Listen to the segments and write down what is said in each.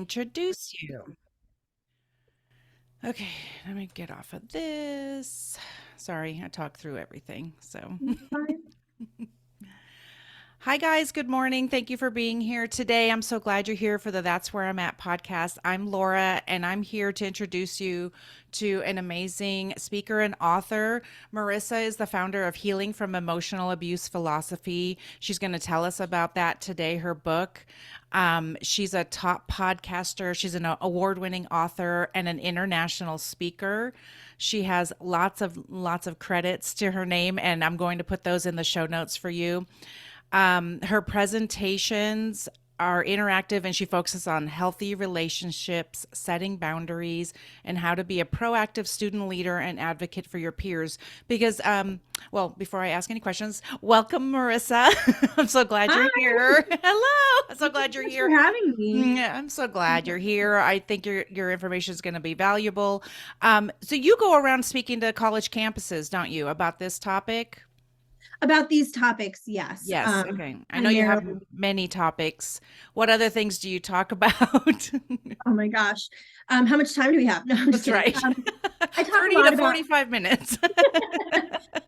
Introduce you. Okay, let me get off of this. Sorry, I talked through everything. So, Fine. hi guys, good morning. Thank you for being here today. I'm so glad you're here for the That's Where I'm At podcast. I'm Laura, and I'm here to introduce you to an amazing speaker and author. Marissa is the founder of Healing from Emotional Abuse Philosophy. She's going to tell us about that today, her book. She's a top podcaster. She's an award winning author and an international speaker. She has lots of credits to her name, and I'm going to put those in the show notes for you. Her presentations are interactive and she focuses on healthy relationships, setting boundaries, and how to be a proactive student leader and advocate for your peers. Because, well, before I ask any questions, welcome, Marissa. I'm so glad you're Hi, here. Hello. I'm so thank you glad so you're much here. for having me. I'm so glad you're here. I think your information is going to be valuable. So you go around speaking to college campuses, don't you, about this topic? About these topics, yes. Yes, okay. I know you have Primarily, many topics. What other things do you talk about? oh my gosh. How much time do we have? No, I'm just That's kidding. right. I talk a 30 lot to about 45 minutes.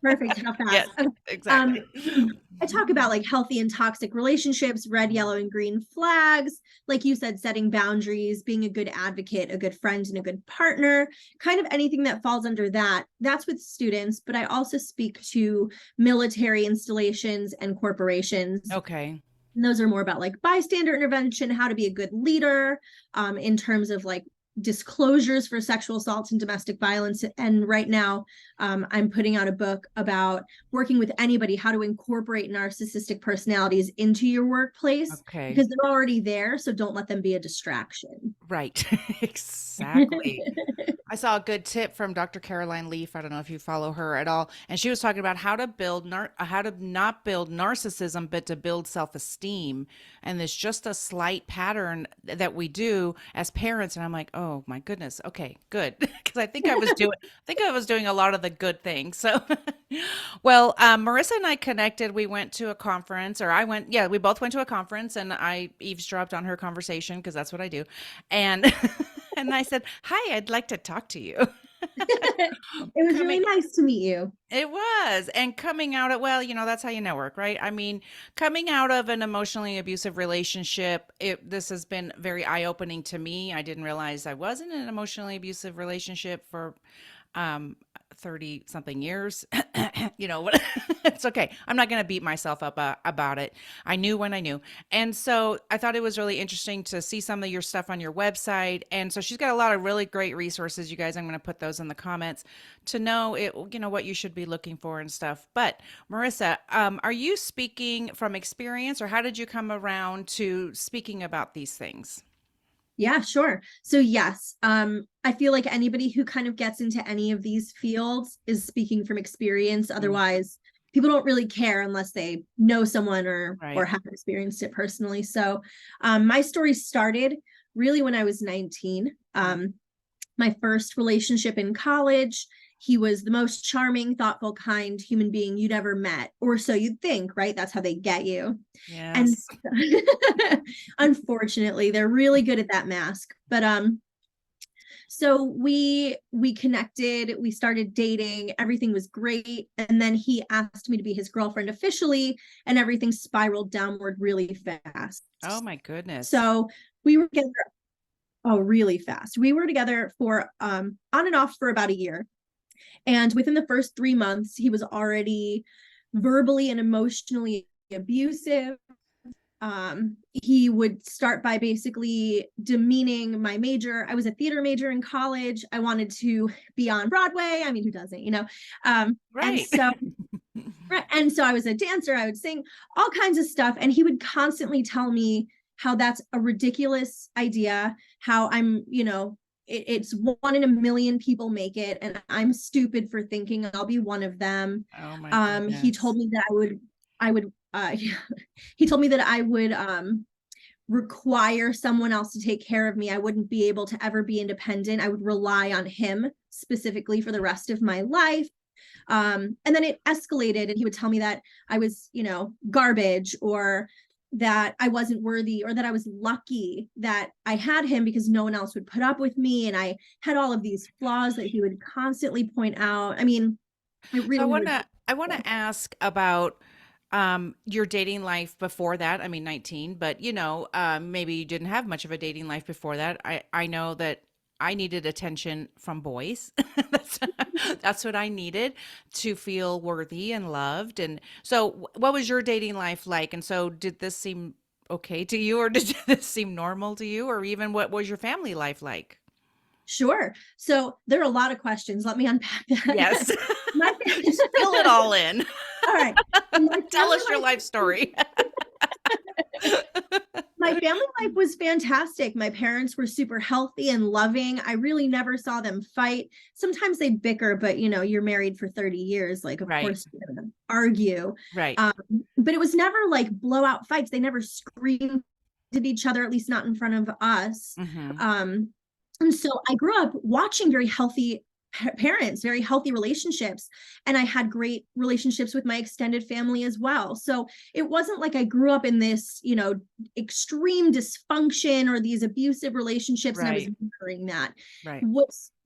perfect, how Yes, fast. Okay. exactly. Um, I talk about like healthy and toxic relationships, red, yellow, and green flags. Like you said, setting boundaries, being a good advocate, a good friend, and a good partner, kind of anything that falls under that. That's with students, but I also speak to military installations and corporations. Okay. And those are more about like bystander intervention, how to be a good leader, in terms of like disclosures for sexual assault and domestic violence. And right now, I'm putting out a book about working with anybody, how to incorporate narcissistic personalities into your workplace Okay. because they're already there. So don't let them be a distraction. Right. Exactly. I saw a good tip from Dr. Caroline Leaf. I don't know if you follow her at all, and she was talking about how to how to not build narcissism, but to build self-esteem. And there's just a slight pattern that we do as parents. And I'm like, oh my goodness, okay, good, because I was doing a lot of the good things. So, well, Marissa and I connected. We went to a conference, or I went. Yeah, we both went to a conference, and I eavesdropped on her conversation because that's what I do, and. And I said, "Hi, I'd like to talk to you." It was really Coming nice to meet you. It was, and coming out of well, that's how you network, right? I mean, coming out of an emotionally abusive relationship, this has been very eye-opening to me. I didn't realize I was in an emotionally abusive relationship for um 30 something years. What it's okay. I'm not going to beat myself up about it. I knew when I knew. And so I thought it was really interesting to see some of your stuff on your website. And so she's got a lot of really great resources, you guys. I'm going to put those in the comments to know what you should be looking for and stuff. But Marissa, are you speaking from experience, or how did you come around to speaking about these things? Yeah, sure. So yes, I feel like anybody who kind of gets into any of these fields is speaking from experience. Mm, Otherwise, people don't really care unless they know someone or right. have experienced it personally. So, my story started really when I was 19. Mm. My first relationship in college. He was the most charming, thoughtful, kind human being you'd ever met, or so you'd think, right? That's how they get you. And Yes. unfortunately, they're really good at that mask. But so we connected, we started dating, everything was great, and then he asked me to be his girlfriend officially, and everything spiraled downward really fast. Oh my goodness. So we were together, oh, really fast. We were together for on and off for about a year. And within the first 3 months, he was already verbally and emotionally abusive. He would start by basically demeaning my major. I was a theater major in college. I wanted to be on Broadway. I mean, who doesn't, you know? Um, and Right. so and so I was a dancer, I would sing all kinds of stuff. And he would constantly tell me how that's a ridiculous idea, how it's 1 in a million people make it, and I'm stupid for thinking I'll be one of them. Oh my He told goodness. me that he told me that I would require someone else to take care of me. I wouldn't be able to ever be independent. I would rely on him specifically for the rest of my life. And then it escalated, and he would tell me that I was, garbage, or that I wasn't worthy, or that I was lucky that I had him because no one else would put up with me. And I had all of these flaws that he would constantly point out. I mean, it So really was. I want to ask about your dating life before that. I mean, 19, but maybe you didn't have much of a dating life before that. I know that I needed attention from boys. that's that's what I needed to feel worthy and loved. And so what was your dating life like? And so did this seem okay to you, or did this seem normal to you, or even what was your family life like? Sure. So there are a lot of questions. Let me unpack that. Yes. My Fill it all in. all right. So my Tell family us your life story. my family life was fantastic. My parents were super healthy and loving. I really never saw them fight. Sometimes they'd bicker, but you're married for 30 years. Like, of Right. course, you're gonna argue. Right. Um, but it was never like blowout fights. They never screamed at each other, at least not in front of us. Mhm. Um, and so I grew up watching very healthy parents, very healthy relationships. And I had great relationships with my extended family as well. So it wasn't like I grew up in this, extreme dysfunction or these abusive relationships and I was Right. mirroring that. Right.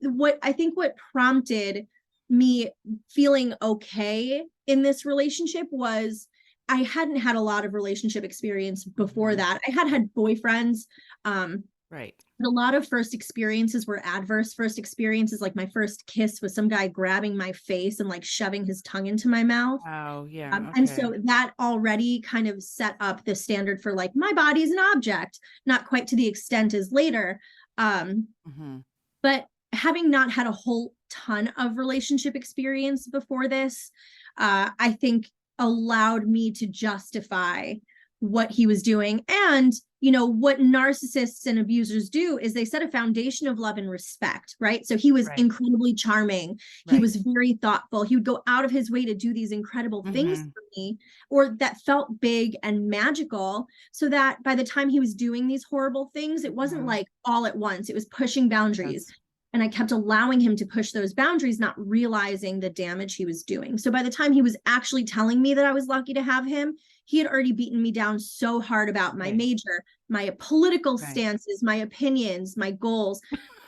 What I think what prompted me feeling okay in this relationship was I hadn't had a lot of relationship experience before Mhm. that. I had boyfriends. Um, Right. a lot of first experiences were adverse first experiences. Like my first kiss was some guy grabbing my face and like shoving his tongue into my mouth. Oh, yeah. And Okay. so that already kind of set up the standard for like my body's an object, not quite to the extent as later. Um, Mhm. but having not had a whole ton of relationship experience before this, I think allowed me to justify what he was doing. And, what narcissists and abusers do is they set a foundation of love and respect, right? So he was Right. incredibly charming. He Right. was very thoughtful. He would go out of his way to do these incredible things Mhm. for me, or that felt big and magical, so that by the time he was doing these horrible things, it wasn't Mhm. like all at once. It was pushing boundaries. Yes. And I kept allowing him to push those boundaries, not realizing the damage he was doing. So by the time he was actually telling me that I was lucky to have him, he had already beaten me down so hard about my Right. major, my political Right. stances, my opinions, my goals,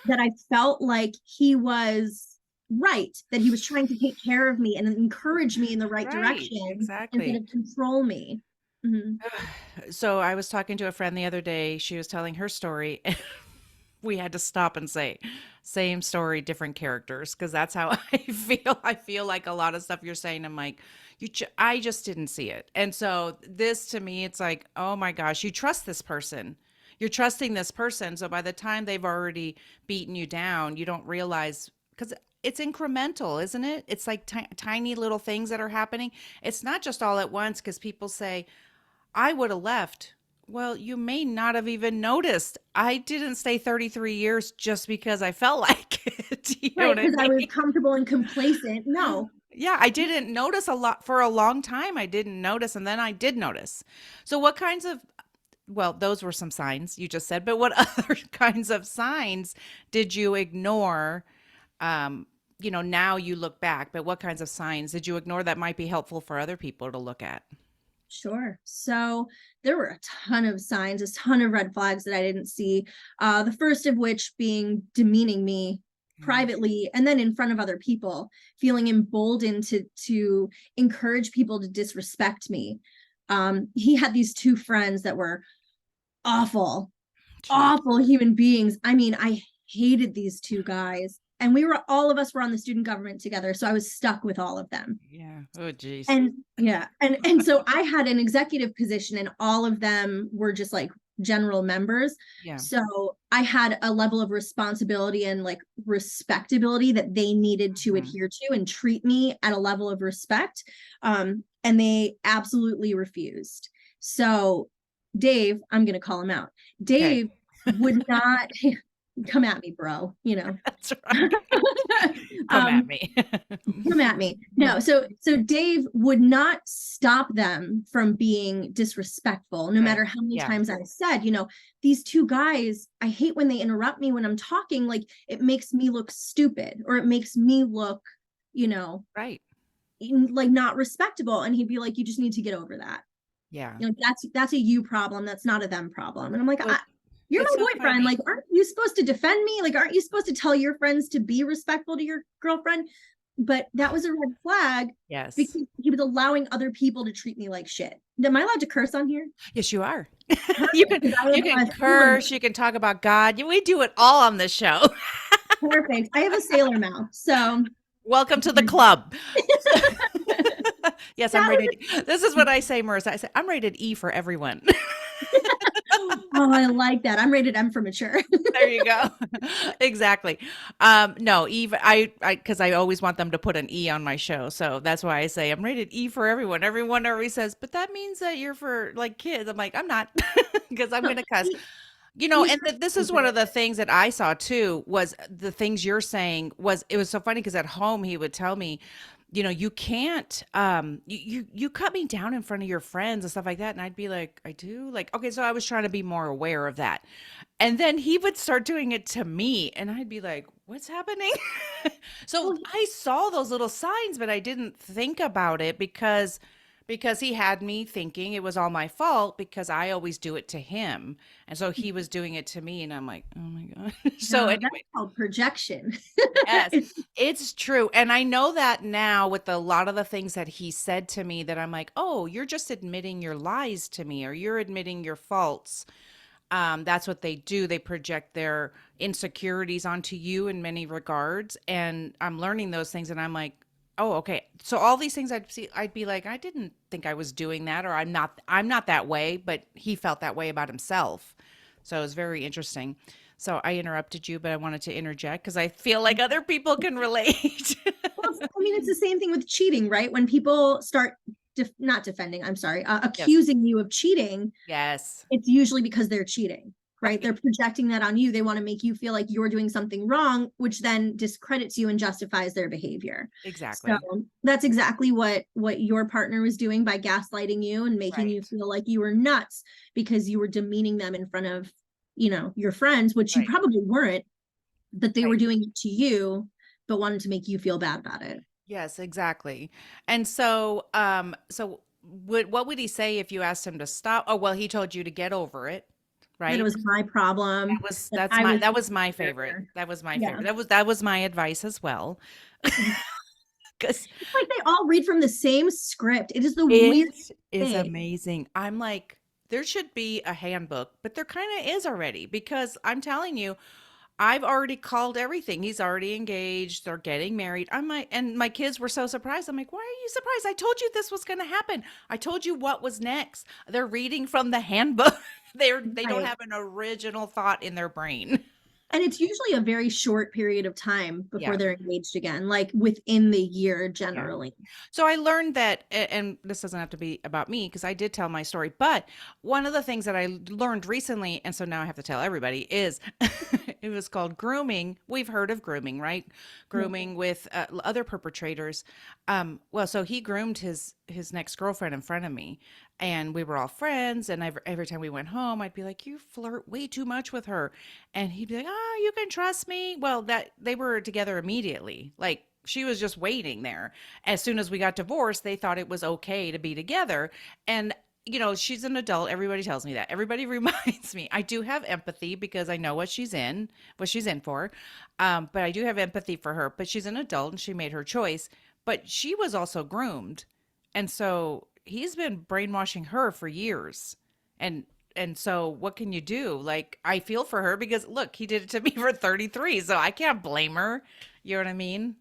that I felt like he was right, that he was trying to take care of me and encourage me in the right Right. direction instead Exactly. of control me. Mhm. So I was talking to a friend the other day. She was telling her story. We had to stop and say, same story, different characters, because that's how I feel. I feel like a lot of stuff you're saying, I'm like, I just didn't see it. And so this to me, it's like, oh my gosh, you trust this person. You're trusting this person. So by the time they've already beaten you down, you don't realize, because it's incremental, isn't it? It's like tiny little things that are happening. It's not just all at once, because people say, I would have left. Well, you may not have even noticed. I didn't stay 33 years just because I felt like it. You know Right, what I because I was mean? comfortable and complacent. No. Yeah, I didn't notice a lot for a long time. I didn't notice, and then I did notice. So, what kinds of, well, those were some signs you just said, but what other kinds of signs did you ignore? Um, now you look back, but what kinds of signs did you ignore that might be helpful for other people to look at? Sure. So there were a ton of signs, a ton of red flags that I didn't see. The first of which being demeaning me Mm. privately and then in front of other people, feeling emboldened to encourage people to disrespect me. He had these two friends that were awful, Sure. awful human beings. I mean, I hated these two guys. And all of us were on the student government together. So I was stuck with all of them. Yeah. Oh, geez. And yeah, and so I had an executive position and all of them were just like general members. Yeah. So I had a level of responsibility and like respectability that they needed to Mhm. adhere to and treat me at a level of respect. And they absolutely refused. So Dave, I'm going to call him out. Okay. Dave would not come at me, bro, That's right. Come at um, me. come at me. No, so Dave would not stop them from being disrespectful, no Right. matter how many Yeah. times I said, these two guys, I hate when they interrupt me when I'm talking, like it makes me look stupid or it makes me look, you know, Right. like not respectable. And he'd be like, you just need to get over that. Yeah. You know, that's a you problem. That's not a them problem. And I'm like, Well, you're it's my so boyfriend. funny. Like, aren't you supposed to defend me? Like, aren't you supposed to tell your friends to be respectful to your girlfriend? But that was a red flag Yes. because he was allowing other people to treat me like shit. Am I allowed to curse on here? Yes, you are. You Perfect. can Because I you have can a sailor mouth. curse, you can talk about God. We do it all on this show. Perfect. I have a sailor mouth. So Welcome to the club. Yes, I'm that rated. This is what I say, Marissa. I say I'm rated E for everyone. was, oh, I like that. I'm rated M for mature. There you go. Exactly. No, Eve, because I always want them to put an E on my show. So that's why I say I'm rated E for everyone. Everyone always says, but that means that you're for like kids. I'm like, I'm not, because I'm No, going to cuss. E, And E's this for is one of the sensitive. things that I saw too, was the things you're saying. Was it was so funny because at home he would tell me, you can't you cut me down in front of your friends and stuff like that, and I'd be like, I do, like, okay, so I was trying to be more aware of that. And then he would start doing it to me, and I'd be like, what's happening? So Well, I saw those little signs, but I didn't think about it because he had me thinking it was all my fault because I always do it to him. And so he was doing it to me, and I'm like, oh my God. So no, that's anyway, called projection. yes, It's, it's true. And I know that now with a lot of the things that he said to me, that I'm like, oh, you're just admitting your lies to me, or you're admitting your faults. That's what they do. They project their insecurities onto you in many regards. And I'm learning those things, and I'm like, oh, okay. So all these things I'd be like, I didn't think I was doing that, or I'm not that way, but he felt that way about himself. So it was very interesting. So I interrupted you, but I wanted to interject because I feel like other people can relate. well, I mean, it's the same thing with cheating, right? When people start not defending, I'm sorry, Yes. accusing you of cheating, Yes. it's usually because they're cheating, right? Right. They're projecting that on you. They want to make you feel like you're doing something wrong, which then discredits you and justifies their behavior. So Exactly. that's exactly what your partner was doing by gaslighting you and making you Right. feel like you were nuts because you were demeaning them in front of, your friends, which you Right. probably weren't, but they were Right. doing it to you, but wanted to make you feel bad about it. Yes, exactly. And so what would he say if you asked him to stop? Oh, well, he told you to get over it, That it right? was my That problem, was that that's I my was that was my favorite. here. That was my Yeah. favorite. That was my advice as well. Because It's like they all read from the same script. It is the it weirdest is thing. amazing. I'm like, there should be a handbook, but there kind of is already, because I'm telling you, I've already called everything. He's already engaged. They're getting married. And my kids were so surprised. I'm like, why are you surprised? I told you this was going to happen. I told you what was next. They're reading from the handbook. They don't Right. have an original thought in their brain. And it's usually a very short period of time before Yeah. they're engaged again, like within the year Yeah. generally. So I learned that, and this doesn't have to be about me because I did tell my story, but one of the things that I learned recently, and so now I have to tell everybody, is it was called grooming. We've heard of grooming, right? Yeah. Grooming with other perpetrators. Well, so he groomed his next girlfriend in front of me, and we were all friends. And every time we went home, I'd be like, "You flirt way too much with her," and he'd be like, "Oh, you can trust me." Well, that they were together immediately, like. She was just waiting there. As soon as we got divorced, they thought it was okay to be together. And, she's an adult. Everybody tells me that. Everybody reminds me. I do have empathy because I know what she's in for. But I do have empathy for her. But she's an adult and she made her choice. But she was also groomed. And so he's been brainwashing her for years. And so what can you do? Like, I feel for her because look, he did it to me for 33, so I can't blame her. You know what I mean?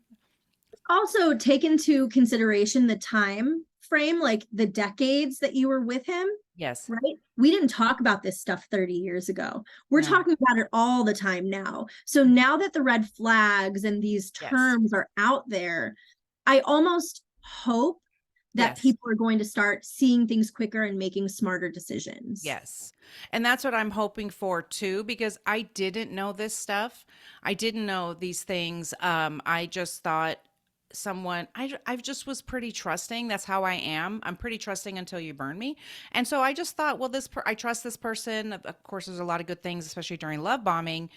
Also, take into consideration the time frame, like the decades that you were with him, Yes. right? We didn't talk about this stuff 30 years ago. We're No. talking about it all the time now. So now that the red flags and these Yes. terms are out there, I almost hope that Yes. people are going to start seeing things quicker and making smarter decisions. Yes. And that's what I'm hoping for too, because I didn't know this stuff. I didn't know these things. I just thought I just was pretty trusting. That's how I am. I'm pretty trusting until you burn me. And so I just thought, well, I trust this person. Of course, there's a lot of good things, especially during love bombing.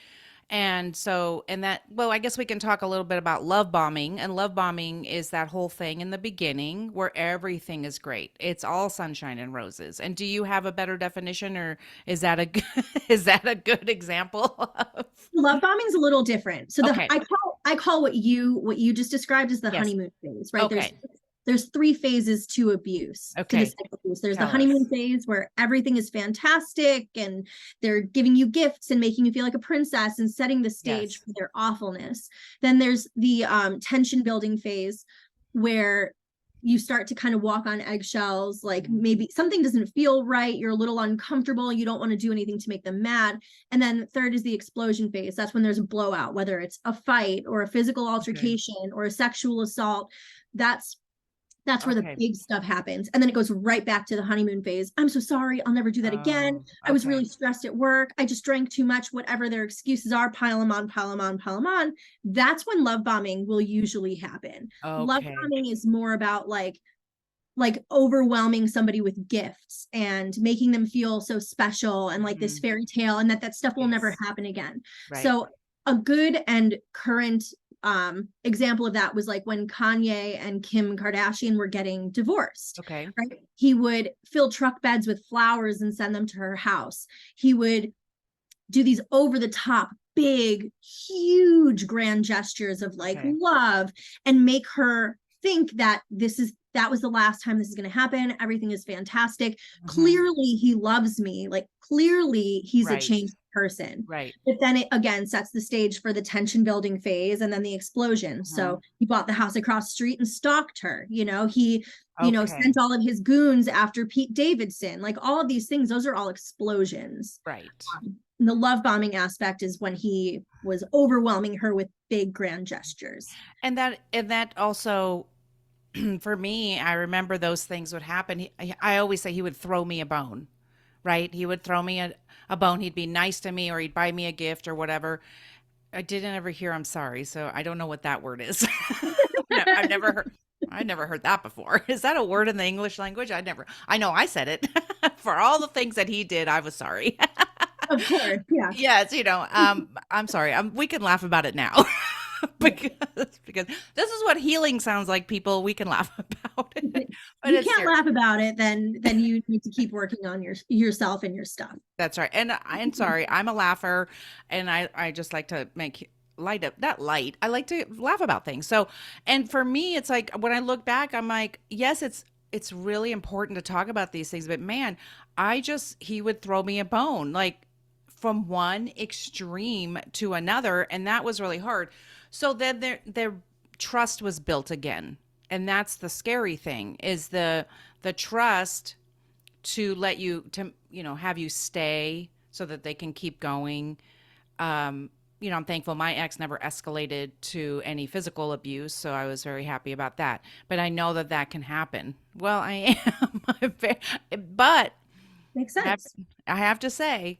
And so, and that, well, I guess we can talk a little bit about love bombing. And love bombing is that whole thing in the beginning where everything is great. It's all sunshine and roses. And do you have a better definition, or is that a is that a good example of? Love bombing is a little different. So Okay. I call what you just described as the Yes. honeymoon phase, right? Okay. There's three phases to abuse, to Okay. this type of abuse. There's the Tell honeymoon us. phase where everything is fantastic and they're giving you gifts and making you feel like a princess and setting the stage Yes. for their awfulness. Then there's the tension building phase where you start to kind of walk on eggshells, like Mhm. maybe something doesn't feel right, you're a little uncomfortable, you don't want to do anything to make them mad. And then third is the explosion phase. That's when there's a blowout, whether it's a fight or a physical Okay. altercation or a sexual assault. That's where the Okay. big stuff happens. And then it goes right back to the honeymoon phase. I'm so sorry. I'll never do that again. Oh, I was okay. really stressed at work. I just drank too much, whatever their excuses are, pile them on, pile them on, pile them on. That's when love bombing will usually happen. Love Okay. bombing is more about like overwhelming somebody with gifts and making them feel so special and like this Mhm. fairy tale, and that stuff will never Yes. happen again. Right. So a good and current example of that was like when Kanye and Kim Kardashian were getting divorced, Okay. right? He would fill truck beds with flowers and send them to her house. He would do these over the top big huge grand gestures of like Okay. love and make her think that that was the last time this is going to happen, everything is fantastic, Mhm. clearly he loves me, like clearly he's a Right. changed person. Right. But then it again sets the stage for the tension building phase and then the explosion. So Mhm. he bought the house across the street and stalked her, he Okay. sent all of his goons after Pete Davidson, like all of these things, those are all explosions. Right. The love bombing aspect is when he was overwhelming her with big grand gestures. And that also for me, I remember those things would happen. I always say he would throw me a bone, right? He would throw me a bone. He'd be nice to me or he'd buy me a gift or whatever. I didn't ever hear I'm sorry, so I don't know what that word is. No, I never heard that before. Is that a word in the English language? I know I said it. For all the things that he did, I was sorry. Of course, yeah. Yes, I'm sorry. We can laugh about it now. Because this is what healing sounds like, people. We can laugh about it. If But you it's can't serious. laugh about it, then you need to keep working on yourself and your stuff. That's right. And I'm sorry, I'm a laugher, and I just like to make light up that light. I like to laugh about things. So, and for me, it's like when I look back, I'm like, yes, it's really important to talk about these things, but man, he would throw me a bone, like from one extreme to another, and that was really hard. So then their trust was built again. And that's the scary thing, is the trust to let you to have you stay so that they can keep going. I'm thankful my ex never escalated to any physical abuse, so I was very happy about that. But I know that that can happen. Well, I am, but Makes I have, sense. I have to say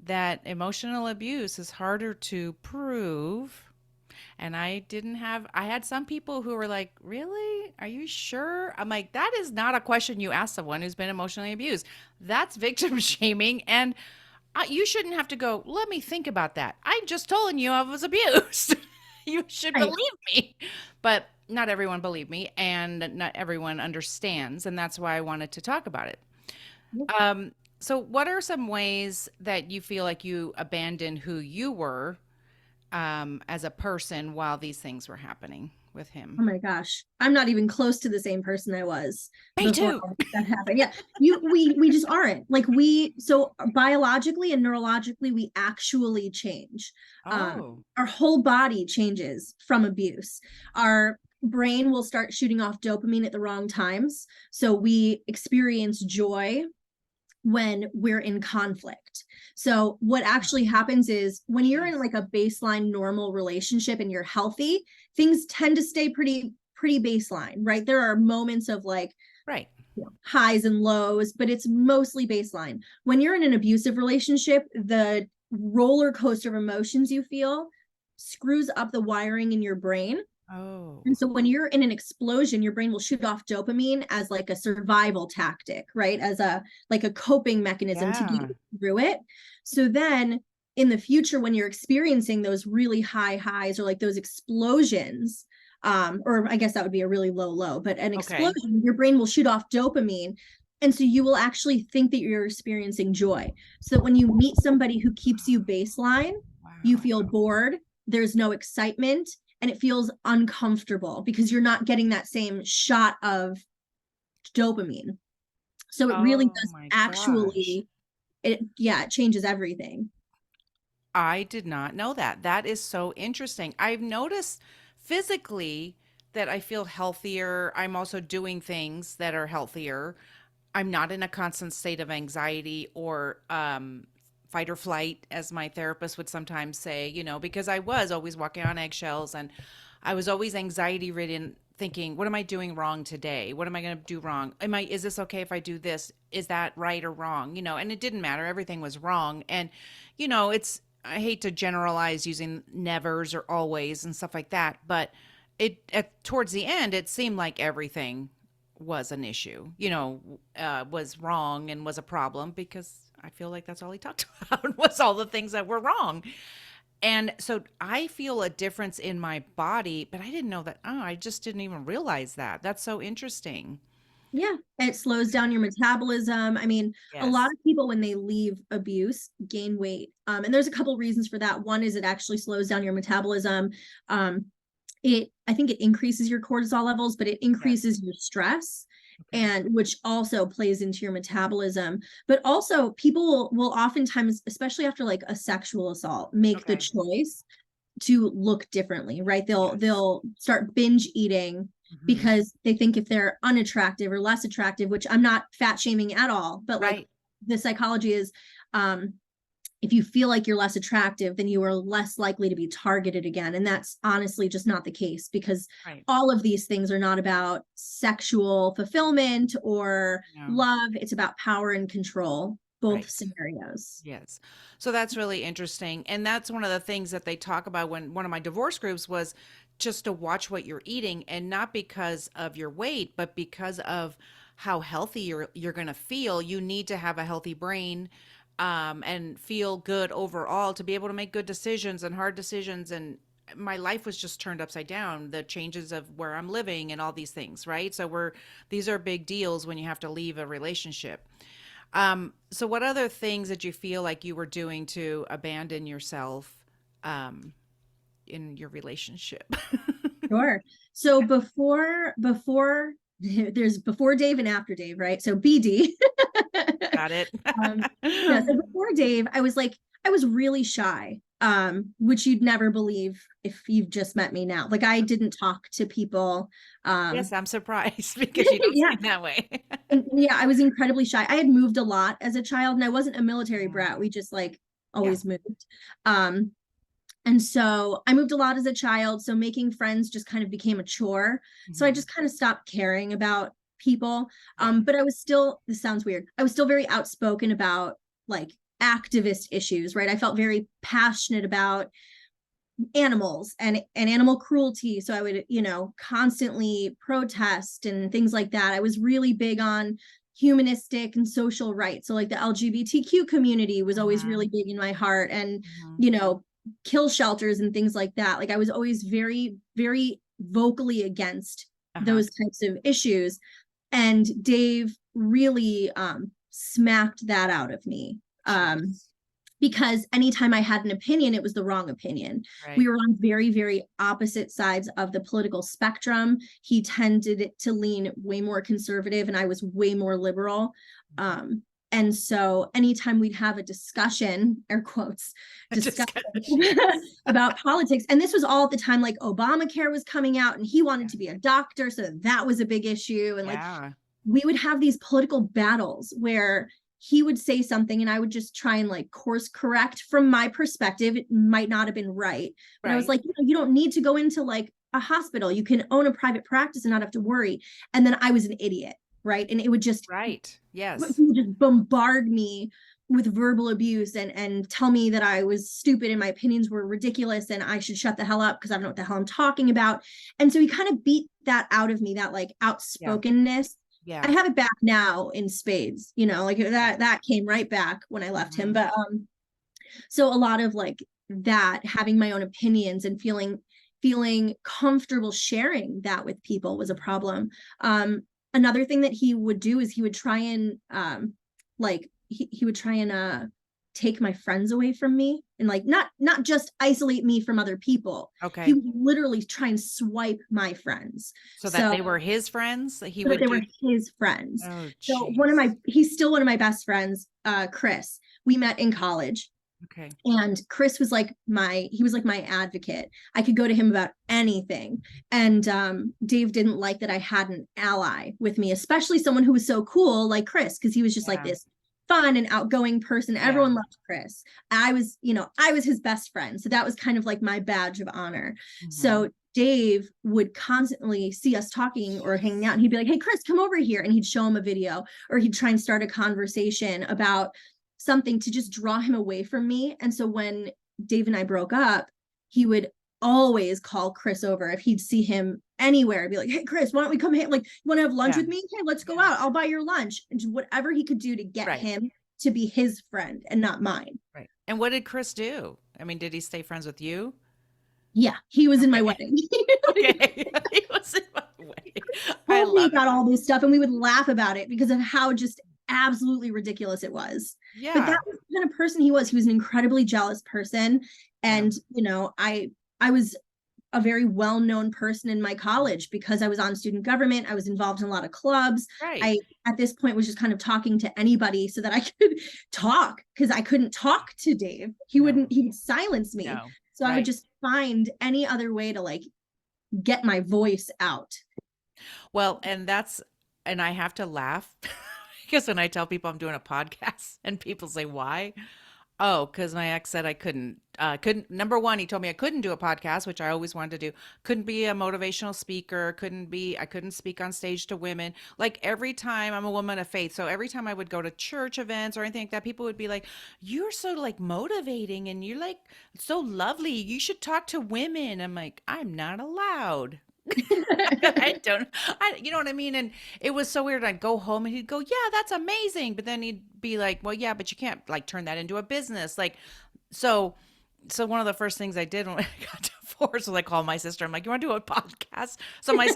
that emotional abuse is harder to prove. And I had some people who were like, really? Are you sure? I'm like, that is not a question you ask someone who's been emotionally abused. That's victim shaming. And you shouldn't have to go, let me think about that. I'm just telling you I was abused. You should Right. believe me. But not everyone believed me, and not everyone understands. And that's why I wanted to talk about it. Um, so, what are some ways that you feel like you abandoned who you were as a person while these things were happening with him? Oh my gosh. I'm not even close to the same person I was Me before too. all that happened. Yeah. We just aren't. Like so biologically and neurologically we actually change. Oh, Our whole body changes from abuse. Our brain will start shooting off dopamine at the wrong times. So we experience joy when we're in conflict. So what actually happens is when you're in jeez. like a baseline normal relationship and you're healthy, things tend to stay pretty baseline, right? There are moments of like Right. highs and lows, but it's mostly baseline. When you're in an abusive relationship, the roller coaster of emotions you feel screws up the wiring in your brain. Oh, And so when you're in an explosion, your brain will shoot off dopamine as like a survival tactic, right? As a like a coping mechanism to get yeah. you through it. So then in the future, when you're experiencing those really high highs or like those explosions, or I guess that would be a really low low, but an Okay. explosion, your brain will shoot off dopamine. And so you will actually think that you're experiencing joy. So that when you meet somebody who keeps you baseline, you Wow. feel bored, there's no excitement, and it feels uncomfortable because you're not getting that same shot of dopamine. So it really Oh does my gosh. actually, it changes everything. I did not know that. That is so interesting. I've noticed physically that I feel healthier. I'm also doing things that are healthier. I'm not in a constant state of anxiety or fight or flight, as my therapist would sometimes say, because I was always walking on eggshells and I was always anxiety ridden, thinking, what am I doing wrong today? What am I going to do wrong? Is this okay if I do this? Is that right or wrong? And it didn't matter. Everything was wrong. And, I hate to generalize using nevers or always and stuff like that, but towards the end, it seemed like everything was an issue, was wrong and was a problem because I feel like that's all he talked about was all the things that were wrong. And so I feel a difference in my body, but I didn't know that. Oh, I just didn't even realize that. That's so interesting. Yeah, it slows down your metabolism. I mean, a lot Yes. of people when they leave abuse gain weight. And there's a couple reasons for that. One is it actually slows down your metabolism. Um, I think it increases your cortisol levels, but it Yes. increases your stress, Okay. and which also plays into your metabolism. But also people will oftentimes, especially after like a sexual assault, make the Okay. choice to look differently, right? they'll Yes. they'll start binge eating Hmm. because they think if they're unattractive or less attractive, which I'm not fat shaming at all, but like Right. the psychology is, if you feel like you're less attractive, then you are less likely to be targeted again. And that's honestly just not the case, because Right. all of these things are not about sexual fulfillment or No. love. It's about power and control, both Right. scenarios. Yes. So that's really interesting. And that's one of the things that they talk about when one of my divorce groups was just to watch what you're eating, and not because of your weight, but because of how healthy you're going to feel. You need to have a healthy brain, and feel good overall to be able to make good decisions and hard decisions. And my life was just turned upside down, the changes of where I'm living and all these things, right? So these are big deals when you have to leave a relationship. So what other things did you feel like you were doing to abandon yourself um, in your relationship? Sure. So before there's before Dave and after Dave, right? So BD. Got it. Yeah, so before Dave, I was really shy, which you'd never believe if you've just met me now. Like I didn't talk to people. Yes, Um, I'm surprised because you don't yeah, seem that way. and yeah, I was incredibly shy. I had moved a lot as a child, and I wasn't a military Mm. brat. We just like Yeah. always moved. Um, and so I moved a lot as a child. So making friends just kind of became a chore. So I Hmm. just kind of stopped caring about people. Yeah. But I was still, this sounds weird, I was still very outspoken about like activist issues, right? I felt very passionate about animals and animal cruelty. So I would, constantly protest and things like that. I was really big on humanistic and social rights. So like the LGBTQ community was always really Hmm. big in my heart, and Hmm. you know, kill shelters and things like that. Like I was always very, very vocally against Uh-huh. those types of issues. And Dave really smacked that out of me. Jeez. Because anytime I had an opinion, it was the wrong opinion. We Right. were on very, very opposite sides of the political spectrum. He tended to lean way more conservative, and I was way more liberal. Mhm. Um, and so anytime we'd have a discussion, air quotes, discussion Yes. about politics, and this was all at the time like Obamacare was coming out and he wanted Yeah. to be a doctor. So that was a big issue. And like Yeah. we would have these political battles where he would say something and I would just try and like course correct from my perspective. It might not have been right, but I was Right. like, you don't need to go into like a hospital. You can own a private practice and not have to worry. And then I was an idiot, right? And it would just, Right. he Yes. would just bombard me with verbal abuse and tell me that I was stupid and my opinions were ridiculous and I should shut the hell up because I don't know what the hell I'm talking about. And so he kind of beat that out of me, that like Yeah. outspokenness. I Yeah. have it back now in spades, like Yeah. that came right back when I left him. Hmm. But So a lot of like that, having my own opinions and feeling comfortable sharing that with people was a problem. Another thing that he would do is he would try and he would try and take my friends away from me, and like not just isolate me from other people. He Okay. would literally try and swipe my friends. So that So they were his friends, he so that would they do. were his friends. Oh, So jeez. he's still one of my best friends, Chris. We met in college, Okay. and Chris was like he was like my advocate. I could go to him about anything. And Dave didn't like that I had an ally with me, especially someone who was so cool like Chris, because he was just like Yeah. this fun and outgoing person. Yeah. Everyone loved Chris. I was his best friend. So that was kind of like my badge of honor. Hmm. So Dave would constantly see us talking or hanging out, and he'd be like, "Hey, Chris, come over here." And he'd show him a video, or he'd try and start a conversation about something to just draw him away from me. And so when Dave and I broke up, he would always call Chris over if he'd see him anywhere. I'd be like, "Hey, Chris, why don't we come here? Like, you want to have lunch Yeah. with me? Hey, let's go Yeah. out. I'll buy your lunch." And whatever he could do to get Right. him to be his friend and not mine. Right. And what did Chris do? I mean, did he stay friends with you? Yeah, he was in my Okay. wedding. Okay. He was in my way. I Told me love it. about all this stuff, and we would laugh about it because of how just absolutely ridiculous it was. But that Yeah. was the kind of person he was. He was an incredibly jealous person. Yeah. And I was a very well-known person in my college because I was on student government. I was involved in a lot of clubs. Right. I at this point was just kind of talking to anybody so that I could talk, because I couldn't talk to Dave. No. He would silence me. No. So I would Right. just find any other way to like get my voice out. Well, and I have to laugh because when I tell people I'm doing a podcast and people say, why? Oh, because my ex said I couldn't, number one, he told me I couldn't do a podcast, which I always wanted to do. Couldn't be a motivational speaker. I couldn't speak on stage to women. Like every time I'm a woman of faith. So every time I would go to church events or anything like that, people would be like, you're so like motivating and you're like so lovely. You should talk to women. I'm like, I'm not allowed. You know what I mean? And it was so weird. I'd go home and he'd go, yeah, that's amazing. But then he'd be like, well, yeah, but you can't like turn that into a business. Like, so, so one of the first things I did when I got divorced was I called my sister. I'm like, you want to do a podcast? So my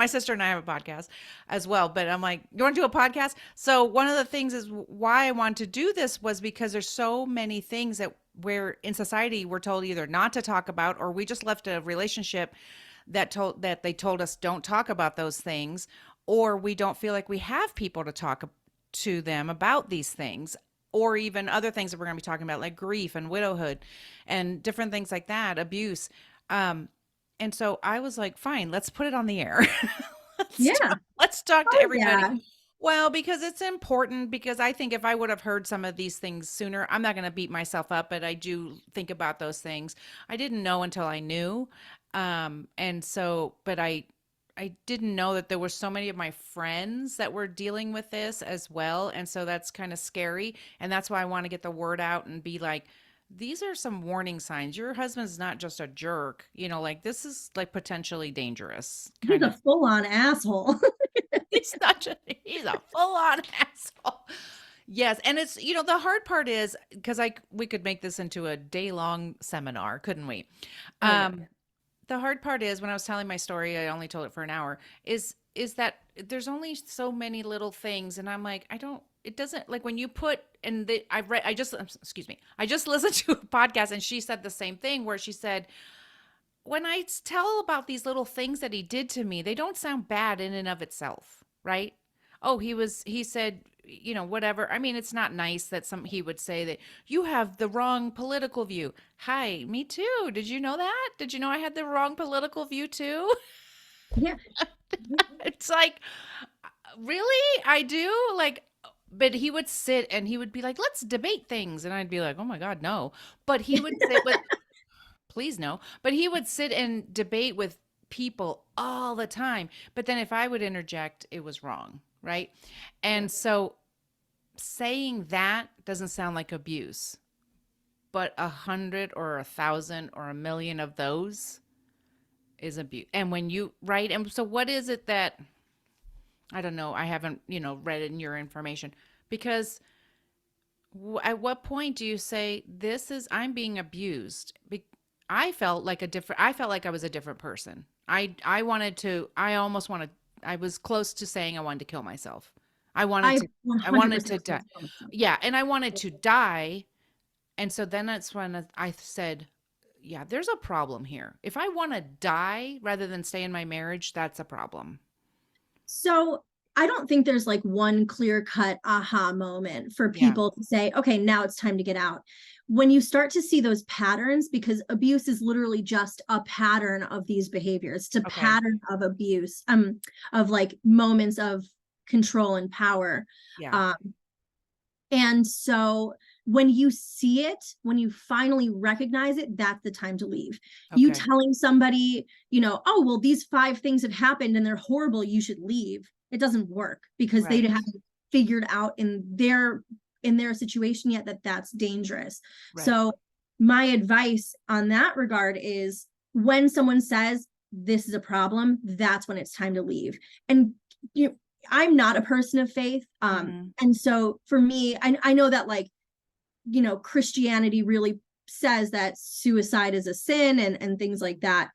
sister and I have a podcast as well. But I'm like, you want to do a podcast? So one of the things is why I wanted to do this was because there's so many things that where in society we're told either not to talk about, or we just left a relationship that they told us don't talk about those things, or we don't feel like we have people to talk to them about these things, or even other things that we're going to be talking about like grief and widowhood and different things like that, abuse. um and so I was like, fine, let's put it on the air. Yeah. Let's talk to Oh everybody. yeah. Well, because it's important, because I think if I would have heard some of these things sooner, I'm not going to beat myself up, but I do think about those things. I didn't know until I knew. And so, but I didn't know that there were so many of my friends that were dealing with this as well. And so that's kind of scary. And that's why I want to get the word out and be like, these are some warning signs. Your husband's not just a jerk, like this is like potentially dangerous He's kind a of. full-on asshole. He's not just, he's a full on asshole. Yes, and it's the hard part is because we could make this into a day long seminar, couldn't we? Oh yeah. Um, the hard part is when I was telling my story, I only told it for an hour. Is that there's only so many little things, and I'm like, I don't. It doesn't like when you put and I read. I just excuse me. I just listened to a podcast, and she said the same thing where she said, when I tell about these little things that he did to me, they don't sound bad in and of itself, right? Oh, he said, whatever. I mean, it's not nice that he would say that you have the wrong political view. Hi, me too. Did you know that? Did you know I had the wrong political view too? Yeah. It's like, really? I do? Like, but he would sit and he would be like, let's debate things. And I'd be like, oh my God, no. But he would sit with, please no. But he would sit and debate with people all the time. But then if I would interject, it was wrong, right? Yeah. And so saying that doesn't sound like abuse, but 100 or 1,000 or 1,000,000 of those is abuse. And when you, right? And so what is it that, I don't know, I haven't, read in your information, because At what point do you say I'm being abused? I felt like I was a different person. I wanted to I almost wanted I was close to saying I wanted to kill myself. I wanted I to I wanted 100% to die. feel myself. Yeah, and I wanted to die. And so then that's when I said, yeah, there's a problem here. If I want to die rather than stay in my marriage, that's a problem. So I don't think there's like one clear cut aha moment for Yeah. people to say, okay, now it's time to get out. When you start to see those patterns, because abuse is literally just a pattern of these behaviors, it's a Okay. pattern of abuse, of like moments of control and power. Yeah. Um, and so when you see it, when you finally recognize it, that's the time to leave. You Okay. telling somebody, oh, well, these 5 things have happened and they're horrible, you should leave. It doesn't work because they Right. haven't figured out in their situation yet that that's dangerous. Right. So my advice on that regard is when someone says this is a problem, that's when it's time to leave. And you I'm not a person of faith. Mhm. And so for me, I know that like, Christianity really says that suicide is a sin and things like that.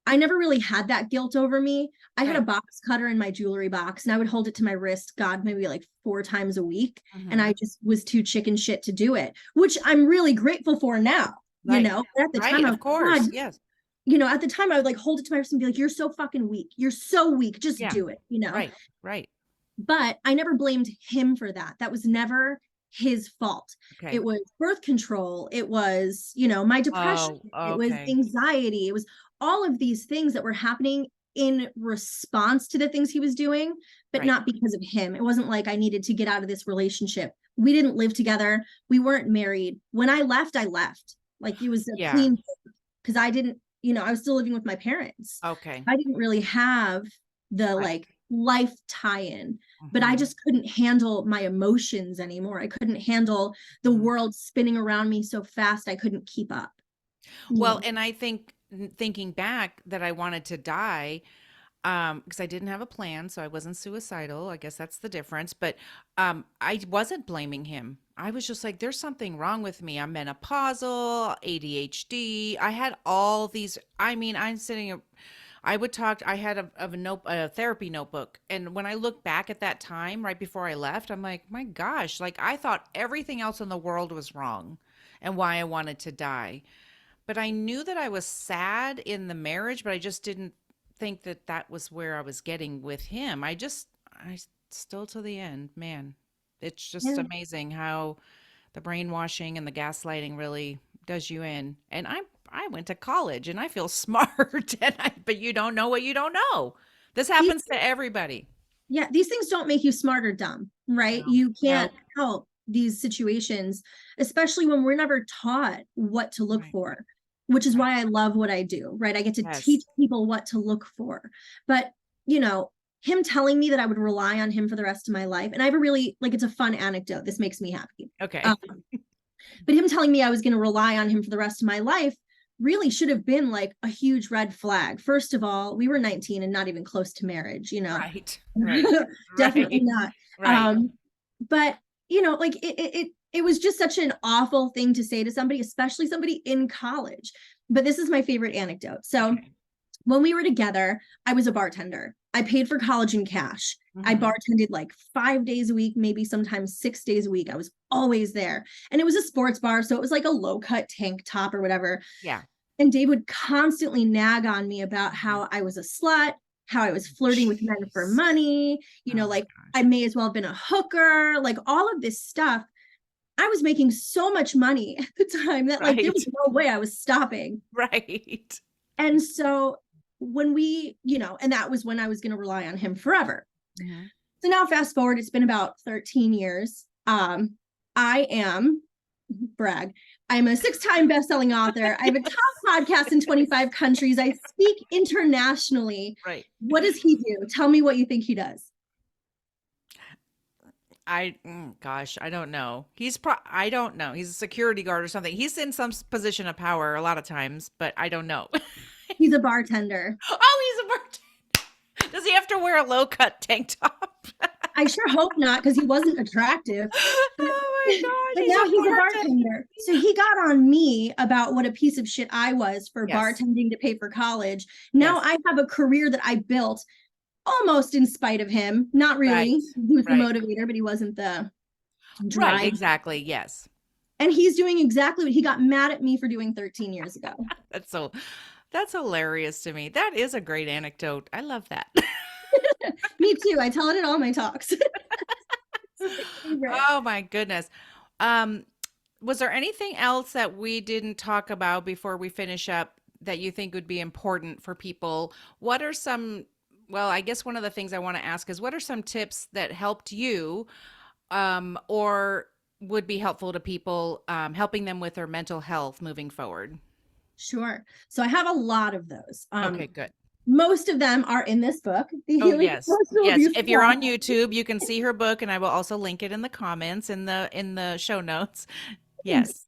I never really had that guilt over me. I had a Right. box cutter in my jewelry box and I would hold it to my wrist, God, maybe like 4 times a week. And I Mhm. just was too chicken shit to do it, which I'm really grateful for now. Right. But at the Right. time I Of was like, course. God, Yes. at the time I would like hold it to my wrist and be like, you're so fucking weak. You're so weak. Just Yeah. do it. Right. Right. But I never blamed him for that. That was never his fault. Okay. It was birth control. It was, my depression. Oh, It was okay. anxiety. It was all of these things that were happening in response to the things he was doing, but Right. not because of him. It wasn't like I needed to get out of this relationship. We didn't live together. We weren't married. When I left, I left. Like it was a Yeah. clean because I didn't, I was still living with my parents. Okay. I didn't really have the Right. like life tie-in, but I Mhm. just couldn't handle my emotions anymore. I couldn't handle the Mhm. world spinning around me so fast I couldn't keep up. you Well, know and I think thinking back that I wanted to die because I didn't have a plan, so I wasn't suicidal. I guess that's the difference. But I wasn't blaming him. I was just like, there's something wrong with me. I'm menopausal, ADHD. I had all these. I mean, I'm sitting. I would talk. I had a therapy notebook, and when I look back at that time, right before I left, I'm like, my gosh, like I thought everything else in the world was wrong, and why I wanted to die. But I knew that I was sad in the marriage, but I just didn't think that that was where I was getting with him. I still to the end, man. It's just yeah. amazing how the brainwashing and the gaslighting really does you in. And I went to college and I feel smart, but you don't know what you don't know. This these happens to everybody. these things don't make you smart or dumb, right? No, You can't no, help these situations, especially when we're never taught what to look right, for, which is right. why I love what I do, right? I get to Yes. teach people what to look for. But him telling me that I would rely on him for the rest of my life, and I have a really like it's a fun anecdote, this makes me happy. Okay. um, but him telling me I was going to rely on him for the rest of my life really should have been like a huge red flag. First of all, we were 19 and not even close to marriage. Right. Right. Definitely Right. not. Right. But like it was just such an awful thing to say to somebody, especially somebody in college. But this is my favorite anecdote. So Okay. when we were together, I was a bartender. I paid for college in cash. I Hmm. bartended like 5 days a week, maybe sometimes 6 days a week. I was always there. And it was a sports bar. So it was like a low cut tank top or whatever. Yeah. And Dave would constantly nag on me about Mhm. how I was a slut, how I was flirting with men for Jeez. money, Oh my like I gosh. may as well have been a hooker, like all of this stuff. I was making so much money at the time that like there Right. was no way I was stopping. Right. And so when and that was when I was going to rely on him forever. Mhm. So now fast forward, it's been about 13 years. I am brag. I'm a 6-time best-selling author. I have a top podcast in 25 countries. I speak internationally. Right. What does he do? Tell me what you think he does. Gosh, I don't know. I don't know. He's a security guard or something. He's in some position of power a lot of times, but I don't know. He's a bartender. Oh, he's a bartender. Does he have to wear a low cut tank top? I sure hope not, because he wasn't attractive. But, Oh my but gosh, he's now a he's a bartender. bartender. So he got on me about what a piece of shit I was for Yes. bartending to pay for college. Now Yes. I have a career that I built almost in spite of him. Not Right. really. He was the Right. motivator, but he wasn't the Right. drive. Exactly. Yes. And he's doing exactly what he got mad at me for doing 13 years ago. That's so that's hilarious to me. That is a great anecdote. I love that. Me too. I tell it at all my talks. It's my favorite. Oh my goodness. Um, was there anything else that we didn't talk about before we finish up that you think would be important for people? What are some, well, I guess one of the things I want to ask is what are some tips that helped you or would be helpful to people helping them with their mental health moving forward? Sure. So I have a lot of those. Okay, good. Most of them are in this book, The Oh, Healing yes. Emotional Yes. Abuse If you're on YouTube, you can see her book and I will also link it in the comments in the show notes. Philosophy. Yes.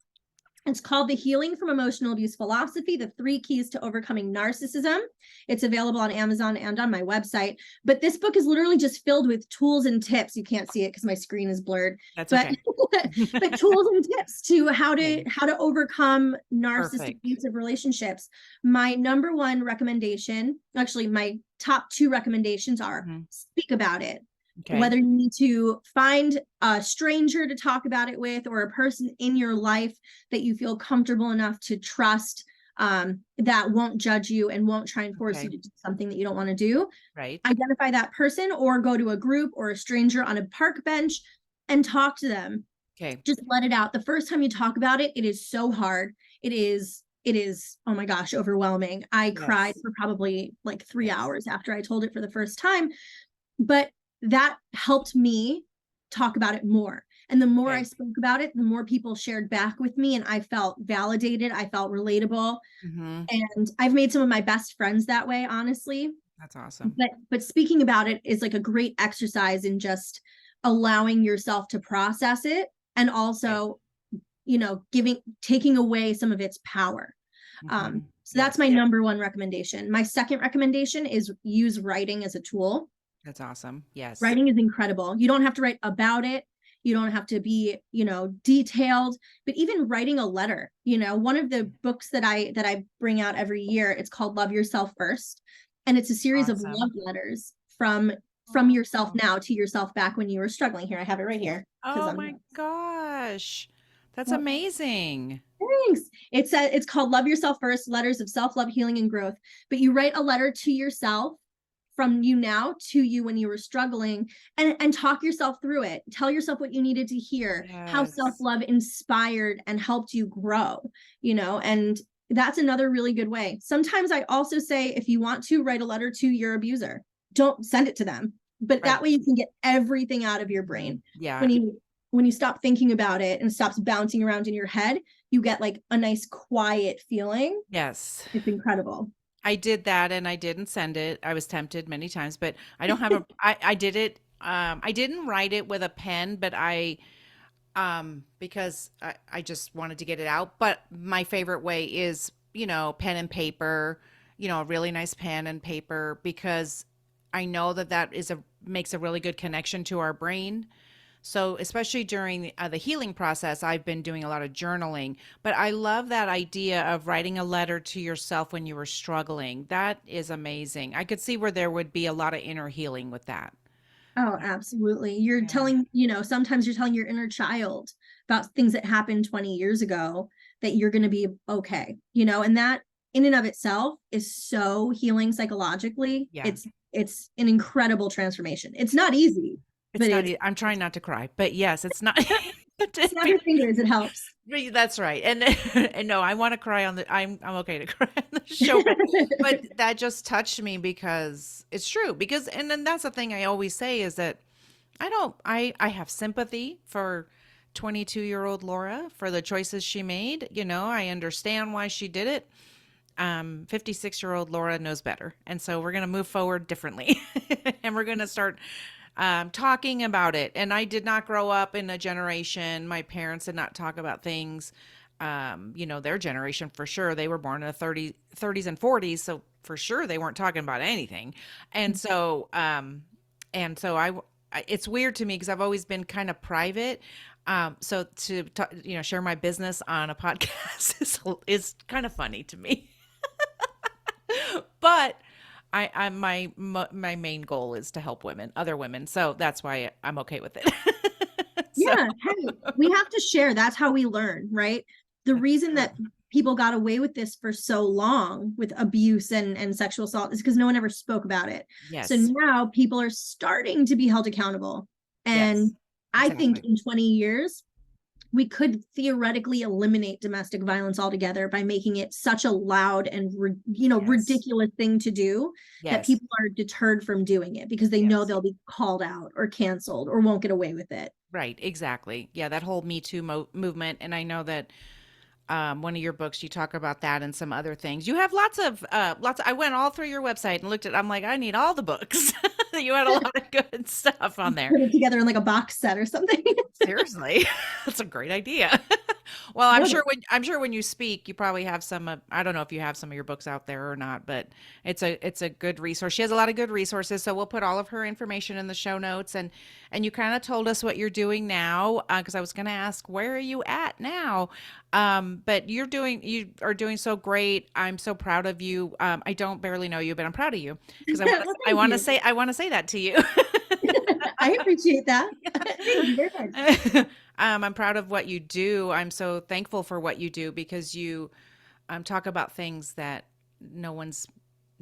It's called The Healing from Emotional Abuse Philosophy, The Three Keys to Overcoming Narcissism. It's available on Amazon and on my website. But this book is literally just filled with tools and tips. You can't see it because my screen is blurred. That's But okay. but tools and tips to Okay. how to overcome narcissistic Perfect. abusive relationships. My number one recommendation, actually my top two recommendations are Mhm. speak about it. Okay. Whether you need to find a stranger to talk about it with or a person in your life that you feel comfortable enough to trust, that won't judge you and won't try and force you Okay. to do something that you don't want to do. Right. Identify that person or go to a group or a stranger on a park bench and talk to them. Okay. Just let it out. The first time you talk about it, it is so hard. It is, oh my gosh, overwhelming. I cried Yes. for probably like 3 Yes. hours after I told it for the first time, but that helped me talk about it more. And the more I Okay. spoke about it, the more people shared back with me, and I felt validated. I felt relatable. Mm-hmm. And I've made some of my best friends that way, honestly. That's awesome. But speaking about it is like a great exercise in just allowing yourself to process it, and Okay. also, giving taking away some of its power. Mm-hmm. So that's Yes. my number one recommendation. My second recommendation is use writing as a tool. That's awesome. Yes. Writing is incredible. You don't have to write about it. You don't have to be, detailed, but even writing a letter, one of the books that I bring out every year, it's called Love Yourself First. And it's a series of love Awesome. letters from yourself now to yourself back when you were struggling. Here, I have it right here because Oh I'm my gosh. That's yep. amazing. Thanks. It's called Love Yourself First, Letters of Self-Love, Healing, and Growth. But you write a letter to yourself from you now to you when you were struggling, and talk yourself through it. Tell yourself what you needed to hear, how Yes. self-love inspired and helped you grow, and that's another really good way. Sometimes I also say, if you want to write a letter to your abuser, don't send it to them. But that Right. way you can get everything out of your Mhm. brain. Yeah. When you stop thinking about it and stops bouncing around in your head, you get like a nice quiet feeling. Yes. It's incredible. I did that and I didn't send it. I was tempted many times, but I don't have a I did it I didn't write it with a pen, but because I just wanted to get it out. But my favorite way is, pen and paper, a really nice pen and paper because I know that that is a makes a really good connection to our brain. So, especially during the healing process, I've been doing a lot of journaling, but I love that idea of writing a letter to yourself when you were struggling. That is amazing. I could see where there would be a lot of inner healing with that. Oh, absolutely. You're Yeah. telling, sometimes you're telling your inner child about things that happened 20 years ago that you're going to be okay, and that in and of itself is so healing psychologically. Yeah. It's an incredible transformation. It's not easy, It's but not, I'm it's trying not to cry, but yes, it's not. snap your fingers, it helps. That's right. And and no, I want to cry on the I'm okay to cry on the show, but that just touched me because it's true. Because and then that's the thing I always say is that I have sympathy for 22-year-old Laura for the choices she made. I understand why she did it. 56-year-old Laura knows better. And so we're going to move forward differently. And we're going to start talking about it. And I did not grow up in a generation, my parents did not talk about things. Their generation for sure, they were born in the 30s and 40s. So for sure they weren't talking about anything. And so, and so it's weird to me because I've always been kind of private. So to share my business on a podcast is kind of funny to me. But my main goal is to help other women. So that's why I'm okay with it. So Yeah, hey, we have to share. That's how we learn, right? The that's reason true. that people got away with this for so long with abuse and sexual assault is because no one ever spoke about it. So Yes. now people are starting to be held accountable. And Yes. I think Exactly. in 20 years, we could theoretically eliminate domestic violence altogether by making it such a loud and Yes. ridiculous thing to do that Yes. people are deterred from doing it because they know Yes. they'll be called out or canceled or won't get away with it. Right. Exactly. Yeah. That whole Me Too movement. And I know that one of your books you talk about that and some other things. You have lots of, I went all through your website and looked at, I'm like, I need all the books. You had a lot of good stuff on there. Put it together in like a box set or something. Seriously. That's a great idea. Well, Would. I'm sure when you speak, you probably have some I don't know if you have some of your books out there or not, but it's a good resource. She has a lot of good resources, so we'll put all of her information in the show notes. And you kind of told us what you're doing now, because I was going to ask, where are you at now? But you are doing so great. I'm so proud of you. I don't barely know you, but I'm proud of you because Well, thank you. I want to say that to you. I appreciate that. Thank you very much. I'm proud of what you do. I'm so thankful for what you do because you talk about things that no one's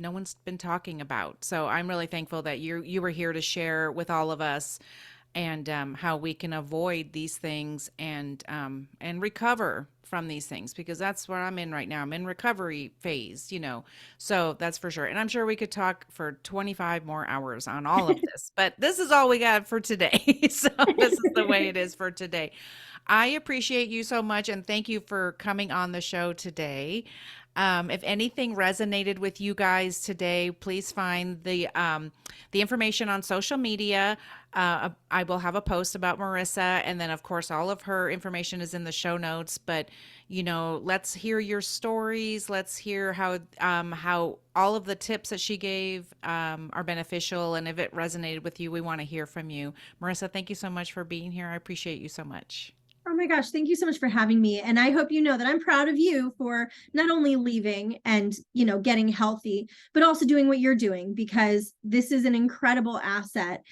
no one's been talking about. So I'm really thankful that you were here to share with all of us and how we can avoid these things and recover from these things because that's what I'm in right now. I'm in recovery phase. So that's for sure. And I'm sure we could talk for 25 more hours on all of this, but this is all we got for today. So this is the way it is for today. I appreciate you so much and thank you for coming on the show today. If anything resonated with you guys today, please find the information on social media. I will have a post about Marissa, and then of course all of her information is in the show notes. But let's hear your stories. Let's hear how all of the tips that she gave are beneficial, and if it resonated with you, we want to hear from you. Marissa, thank you so much for being here. I appreciate you so much. Oh my gosh, thank you so much for having me. And I hope you know that I'm proud of you for not only leaving and, getting healthy, but also doing what you're doing, because this is an incredible asset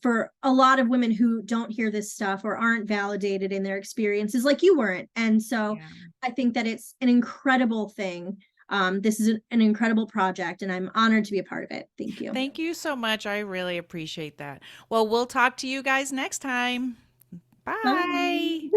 for a lot of women who don't hear this stuff or aren't validated in their experiences like you weren't. And so Yeah. I think that it's an incredible thing. This is an incredible project, and I'm honored to be a part of it. Thank you. Thank you so much. I really appreciate that. Well, we'll talk to you guys next time. Bye. Bye.